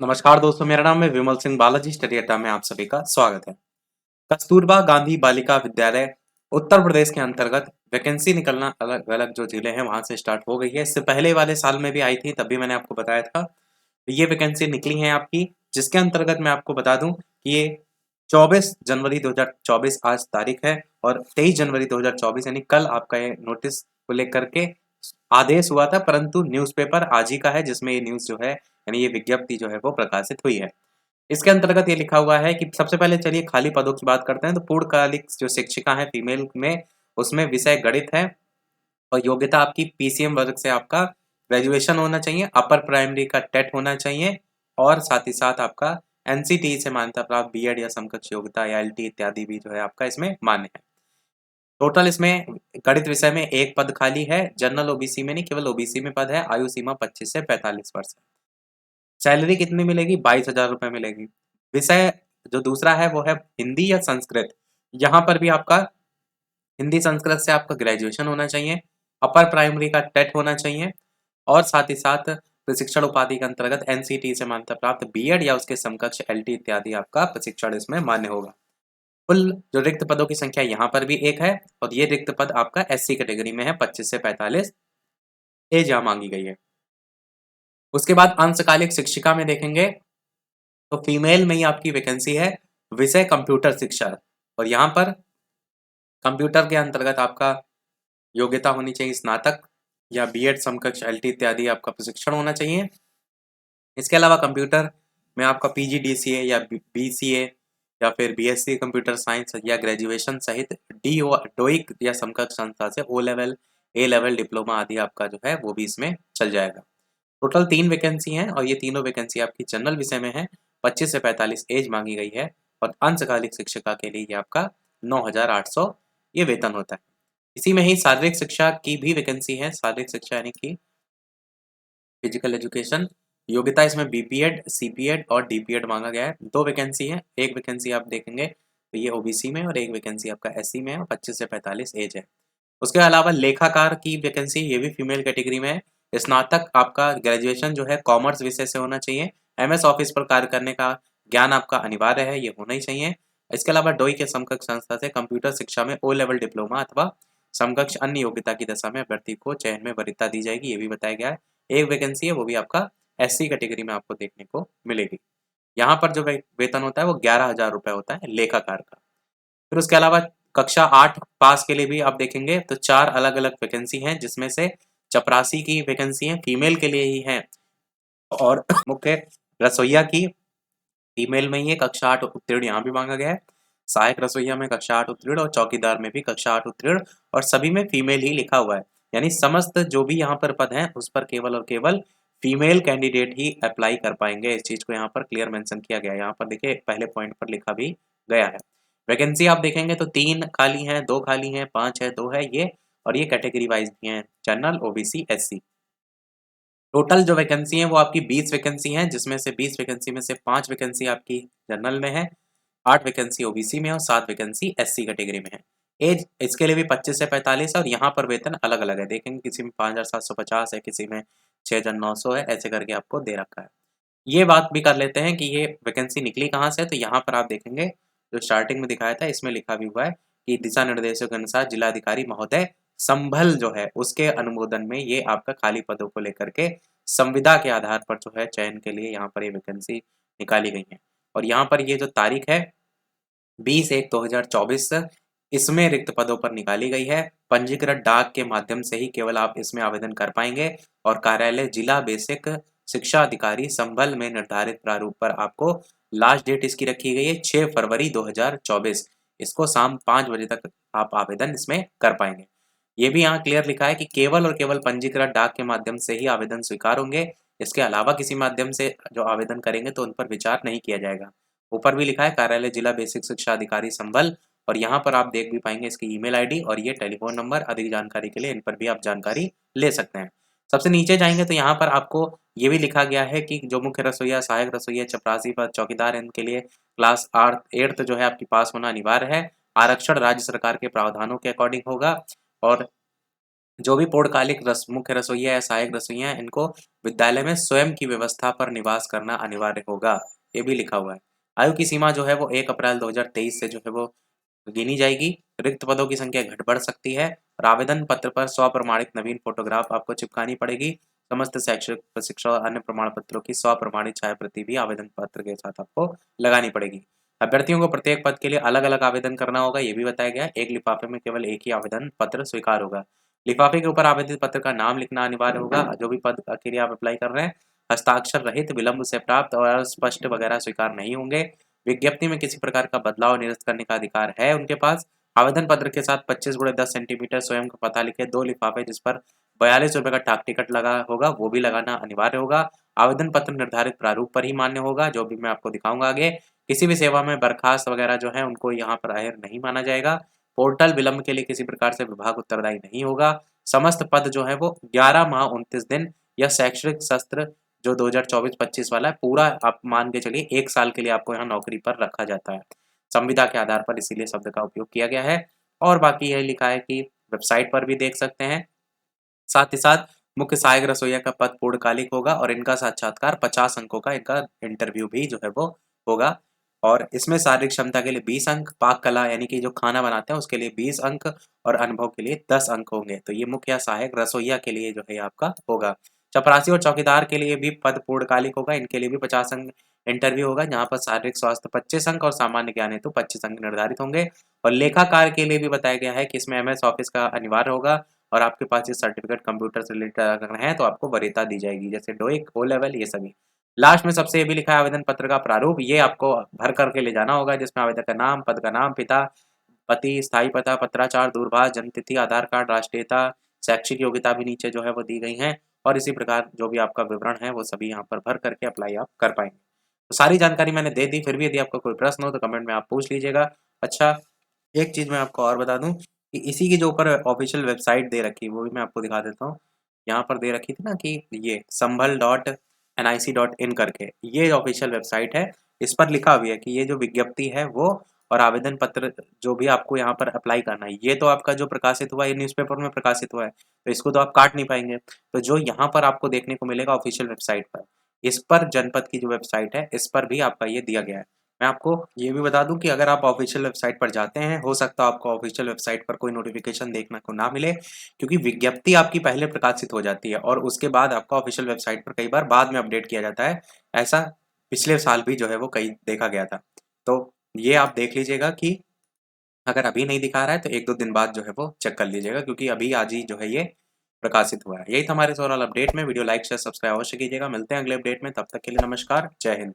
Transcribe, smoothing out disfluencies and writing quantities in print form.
नमस्कार दोस्तों, मेरा नाम है विमल सिंह बालाजी। स्टडी अड्डा में आप सभी का स्वागत है। कस्तूरबा गांधी बालिका विद्यालय उत्तर प्रदेश के अंतर्गत वैकेंसी निकलना अलग अलग जो जिले हैं वहां से स्टार्ट हो गई है। इससे पहले वाले साल में भी आई थी, तब भी मैंने आपको बताया था। तो ये वैकेंसी निकली है आपकी, जिसके अंतर्गत मैं आपको बता दूं कि ये 24 जनवरी 2024 आज तारीख है और 23 जनवरी 2024 यानी कल आपका ये नोटिस को लेकर के आदेश हुआ था, परंतु न्यूज़पेपर आज ही का है जिसमें ये न्यूज़ जो है यानी ये विज्ञप्ति जो है वो प्रकाशित हुई है। इसके अंतर्गत ये लिखा हुआ है कि सबसे पहले चलिए खाली पदों की बात करते हैं। तो पूर्णकालिक जो शिक्षिका है फीमेल में, उसमें विषय गणित है और योग्यता आपकी पीसीएम वर्ग से आपका ग्रेजुएशन होना चाहिए, अपर प्राइमरी का टेट होना चाहिए और साथ ही साथ आपका एनसीटी से मान्यता प्राप्त बीएड या समकक्ष योग्यता या एलटी इत्यादि भी जो है आपका इसमें मान्य है। टोटल इसमें गणित विषय में एक पद खाली है। जनरल ओबीसी में नहीं, केवल ओबीसी में पद है। आयु सीमा 25 से 45 वर्ष है। सैलरी कितनी मिलेगी? 22,000 रुपए मिलेगी। विषय जो दूसरा है वो है हिंदी या संस्कृत। यहाँ पर भी आपका हिंदी संस्कृत से आपका ग्रेजुएशन होना चाहिए, अपर प्राइमरी का टेट होना चाहिए और साथ ही साथ प्रशिक्षण उपाधि के अंतर्गत एनसीटी से मान्यता प्राप्त बीएड या उसके समकक्ष एलटी इत्यादि आपका प्रशिक्षण इसमें मान्य होगा। कुल जो रिक्त पदों की संख्या यहाँ पर भी एक है और ये रिक्त पद आपका एससी कैटेगरी में है। 25 से 45 एज यहाँ मांगी गई है। उसके बाद अंशकालिक शिक्षिका में देखेंगे तो फीमेल में ही आपकी वैकेंसी है, विषय कंप्यूटर शिक्षा। और यहाँ पर कंप्यूटर के अंतर्गत आपका योग्यता होनी चाहिए स्नातक या बीएड समकक्ष एलटी इत्यादि आपका प्रशिक्षण होना चाहिए। इसके अलावा कंप्यूटर में आपका पीजीडीसीए या बीसीए या फिर बीएससी कंप्यूटर साइंस या ग्रेजुएशन सहित डोइक या समकक्ष संस्था से O level A level diploma आदि आपका जो है वो भी इसमें चल जाएगा। टोटल 3 वैकेंसी हैं और ये तीनों वैकेंसी आपकी जनरल विषय में है। 25 से 45 एज मांगी गई है और अंशकालिक शिक्षिका के लिए ये आपका 9,800 ये वेतन होता है। इसी में ही शारीरिक शिक्षा की भी वैकेंसी है। शारीरिक शिक्षा यानी कि फिजिकल एजुकेशन, योग्यता इसमें बीपीएड, सीपीएड और डीपीएड मांगा गया है। 2 वैकेंसी है। एक वैकेंसी आप देखेंगे तो ये ओबीसी में और एक वैकेंसी आपका एससी में है और 25 से 45 एज है। उसके अलावा लेखाकार की वैकेंसी, ये भी फीमेल कैटेगरी में है। स्नातक आपका ग्रेजुएशन जो है कॉमर्स विषय से होना चाहिए। एमएस ऑफिस पर कार्य करने का ज्ञान आपका अनिवार्य है, ये होना ही चाहिए। इसके अलावा डोई के समकक्ष संस्था से कंप्यूटर शिक्षा में ओ लेवल डिप्लोमा अथवा समकक्ष अन्य योग्यता की दशा में अभ्यर्थी को चयन में वरीयता दी जाएगी, ये भी बताया गया है। एक वैकेंसी है वो भी आपका एससी कैटेगरी में आपको देखने को मिलेगी। यहाँ पर जो वेतन होता है वो 11,000 रुपए होता है लेखाकार का। फिर उसके अलावा कक्षा 8 पास के लिए भी आप देखेंगे तो 4 अलग-अलग वैकेंसी हैं, जिसमें से चपरासी की वैकेंसी है, फीमेल के लिए ही है और मुख्य रसोइया की फीमेल में ही है, कक्षा 8 उत्तीर्ण यहाँ भी मांगा गया है। सहायक रसोइया में कक्षा 8 उत्तीर्ण और चौकीदार में भी कक्षा 8 उत्तीर्ण और सभी में फीमेल ही लिखा हुआ है। यानी समस्त जो भी यहाँ पर पद हैं उस पर केवल और केवल फीमेल कैंडिडेट ही अप्लाई कर पाएंगे। इस चीज को यहाँ पर क्लियर मेंशन किया गया है। यहाँ पर देखिए पहले पॉइंट पर लिखा भी गया है। वैकेंसी आप देखेंगे तो 3 खाली हैं, 2 खाली हैं, 5 है, 2 है ये और ये कैटेगरी वाइज भी हैं, जनरल, ओबीसी, एससी। टोटल जो वैकेंसी है वो आपकी 20 वैकेंसी हैं, जिसमें से 20 वैकेंसी में से 5 वैकेंसी आपकी जनरल में है, 8 वैकेंसी ओबीसी में और 7 वैकेंसी एससी कैटेगरी में है। एज इसके लिए भी 25 से 45 है और यहाँ पर वेतन अलग अलग है। देखेंगे किसी में 5,750 है, किसी में 6,900 है, ऐसे करके आपको दे रखा है। ये बात भी कर लेते हैं कि ये वैकेंसी निकली कहाँ से। तो यहाँ पर आप देखेंगे जो स्टार्टिंग में दिखाया था इसमें लिखा भी हुआ है कि दिशा निर्देशों के अनुसार जिलाधिकारी महोदय संभल जो है उसके अनुमोदन में ये आपका खाली पदों को लेकर के संविदा के आधार पर जो है चयन के लिए यहाँ पर ये वैकेंसी निकाली गई है। और यहाँ पर ये जो तारीख है 20/1/2024 इसमें रिक्त पदों पर निकाली गई है। पंजीकृत डाक के माध्यम से ही केवल आप इसमें आवेदन कर पाएंगे और कार्यालय जिला बेसिक शिक्षा अधिकारी संभल में निर्धारित प्रारूप पर आपको लास्ट डेट इसकी रखी गई है 6 फरवरी 2024। इसको शाम 5 बजे तक आप आवेदन इसमें कर पाएंगे। ये भी यहाँ क्लियर लिखा है कि केवल और केवल पंजीकृत डाक के माध्यम से ही आवेदन स्वीकार होंगे। इसके अलावा किसी माध्यम से जो आवेदन करेंगे तो उन पर विचार नहीं किया जाएगा। ऊपर भी लिखा है कार्यालय जिला बेसिक शिक्षा अधिकारी संभल और यहाँ पर आप देख भी पाएंगे इसकी ईमेल आईडी और ये टेलीफोन नंबर। अधिक जानकारी के लिए इन पर भी आप जानकारी ले सकते हैं। सबसे नीचे जाएंगे तो यहाँ पर आपको ये भी लिखा गया है कि जो मुख्य रसोइया, सहायक रसोइया, चपरासी पद, चौकीदार इनके लिए क्लास 8th जो है आपकी पास होना अनिवार्य है। आरक्षण राज्य सरकार के प्रावधानों के अकॉर्डिंग होगा और जो भी पूर्णकालिक मुख्य रसोइया या सहायक रसोइया हैं, इनको विद्यालय में स्वयं की व्यवस्था पर निवास करना अनिवार्य होगा, ये भी लिखा हुआ है। आयु की सीमा जो है वो 1 अप्रैल 2023 से जो है वो गिनी जाएगी। रिक्त पदों की संख्या घट बढ़ सकती है और आवेदन पत्र पर स्वप्रमाणित नवीन फोटोग्राफ आपको चिपकानी पड़ेगी। समस्त शैक्षिक प्रशिक्षण और अन्य प्रमाण पत्रों की स्वप्रमाणित छाया प्रति भी आवेदन पत्र के साथ आपको लगानी पड़ेगी। अभ्यर्थियों को प्रत्येक पद के लिए अलग-अलग आवेदन करना होगा, ये भी बताया गया है। एक लिफाफे में केवल एक ही आवेदन पत्र स्वीकार होगा। लिफाफे के ऊपर आवेदन पत्र का नाम लिखना अनिवार्य होगा। जो भी पद के लिए आप अप्लाई कर रहे हैं, हस्ताक्षर रहित, विलंब से प्राप्त और अस्पष्ट वगैरह स्वीकार नहीं होंगे। विज्ञप्ति में किसी प्रकार का बदलाव निरस्त करने का अधिकार है उनके पास। आवेदन पत्र के साथ 25x10 सेंटीमीटर स्वयं का पता लिखे 2 लिफाफे जिस पर ₹42 का डाक टिकट लगा होगा, वो भी लगाना अनिवार्य होगा। आवेदन पत्र निर्धारित प्रारूप पर ही मान्य होगा, जो भी मैं आपको दिखाऊंगा आगे। किसी भी सेवा में बर्खास्त वगैरह जो है उनको यहाँ पर अहर नहीं माना जाएगा। पोर्टल विलंब के लिए किसी प्रकार से विभाग उत्तरदायी नहीं होगा। समस्त पद जो है वो 11 माह 29 दिन या शैक्षणिक सत्र जो 2024-25 वाला है, पूरा आप मान के चलिए 1 साल के लिए आपको यहाँ नौकरी पर रखा जाता है। संविदा के आधार पर इसीलिए शब्द का उपयोग किया गया है। और बाकी यही लिखा है कि वेबसाइट पर भी देख सकते हैं। साथ ही साथ मुख्य सहायक रसोइया का पद पूर्णकालिक होगा और इनका साक्षात्कार 50 अंकों का इनका इंटरव्यू भी जो है वो होगा। और इसमें शारीरिक क्षमता के लिए 20 अंक, पाक कला यानी कि जो खाना बनाते हैं उसके लिए 20 अंक और अनुभव के लिए 10 अंक होंगे। तो ये मुख्य सहायक रसोइया के लिए जो है आपका होगा। चपरासी और चौकीदार के लिए भी पद पूर्णकालिक होगा, इनके लिए भी 50 अंक इंटरव्यू होगा, जहाँ पर शारीरिक स्वास्थ्य 25 अंक और सामान्य ज्ञान हेतु 25 अंक निर्धारित होंगे। और लेखाकार के लिए भी बताया गया है कि इसमें एमएस ऑफिस का अनिवार्य होगा और आपके पास ये सर्टिफिकेट कंप्यूटर से रिलेटेड अगर है तो आपको वरीयता दी जाएगी, जैसे डोइक, ओ लेवल, ये सभी। लास्ट में सबसे ये भी लिखा है आवेदन पत्र का प्रारूप, ये आपको भर करके ले जाना होगा, जिसमें आवेदक का नाम, पद का नाम, पिता, पति, स्थायी पता, पत्राचार, दूरभाष, जन्मतिथि, आधार कार्ड, राष्ट्रीयता, शैक्षिक योग्यता भी नीचे जो है वो दी गई है। और इसी प्रकार जो भी आपका विवरण है वो सभी यहाँ पर भर करके अप्लाई आप कर पाएंगे। तो सारी जानकारी मैंने दे दी, फिर भी यदि आपका कोई प्रश्न हो तो कमेंट में आप पूछ लीजिएगा। अच्छा, एक चीज़ मैं आपको और बता दूँ कि इसी के जो ऊपर ऑफ़िशियल वेबसाइट दे रखी है, वो भी मैं आपको दिखा देता हूँ। यहाँ पर दे रखी थी ना कि ये संभल.nic.in करके, ये ऑफ़िशियल वेबसाइट है। इस पर लिखा भी है कि ये जो विज्ञप्ति है वो और आवेदन पत्र जो भी आपको यहाँ पर अप्लाई करना है, ये तो आपका जो प्रकाशित हुआ है, ये न्यूज़पेपर में प्रकाशित हुआ है, तो इसको तो आप काट नहीं पाएँगे। तो जो यहाँ पर आपको देखने को मिलेगा ऑफ़िशियल वेबसाइट पर, इस पर जनपद की जो वेबसाइट है, इस पर भी आपका ये दिया गया है। मैं आपको ये भी बता दूँ कि अगर आप ऑफ़िशियल वेबसाइट पर जाते हैं, हो सकता है आपको ऑफ़िशियल वेबसाइट पर कोई नोटिफ़िकेशन देखने को ना मिले, क्योंकि विज्ञप्ति आपकी पहले प्रकाशित हो जाती है और उसके बाद आपका ऑफ़िशियल वेबसाइट पर कई बार बाद में अपडेट किया जाता है। ऐसा पिछले साल भी जो है वो कई देखा गया था। तो ये आप देख लीजिएगा कि अगर अभी नहीं दिखा रहा है तो 1-2 दिन बाद जो है वो चेक कर लीजिएगा, क्योंकि अभी आज ही जो है ये प्रकाशित हुआ है। यही था हमारे इस ओवरऑल अपडेट में। वीडियो लाइक, शेयर, सब्सक्राइब अवश्य कीजिएगा। मिलते हैं अगले अपडेट में, तब तक के लिए नमस्कार, जय हिंद।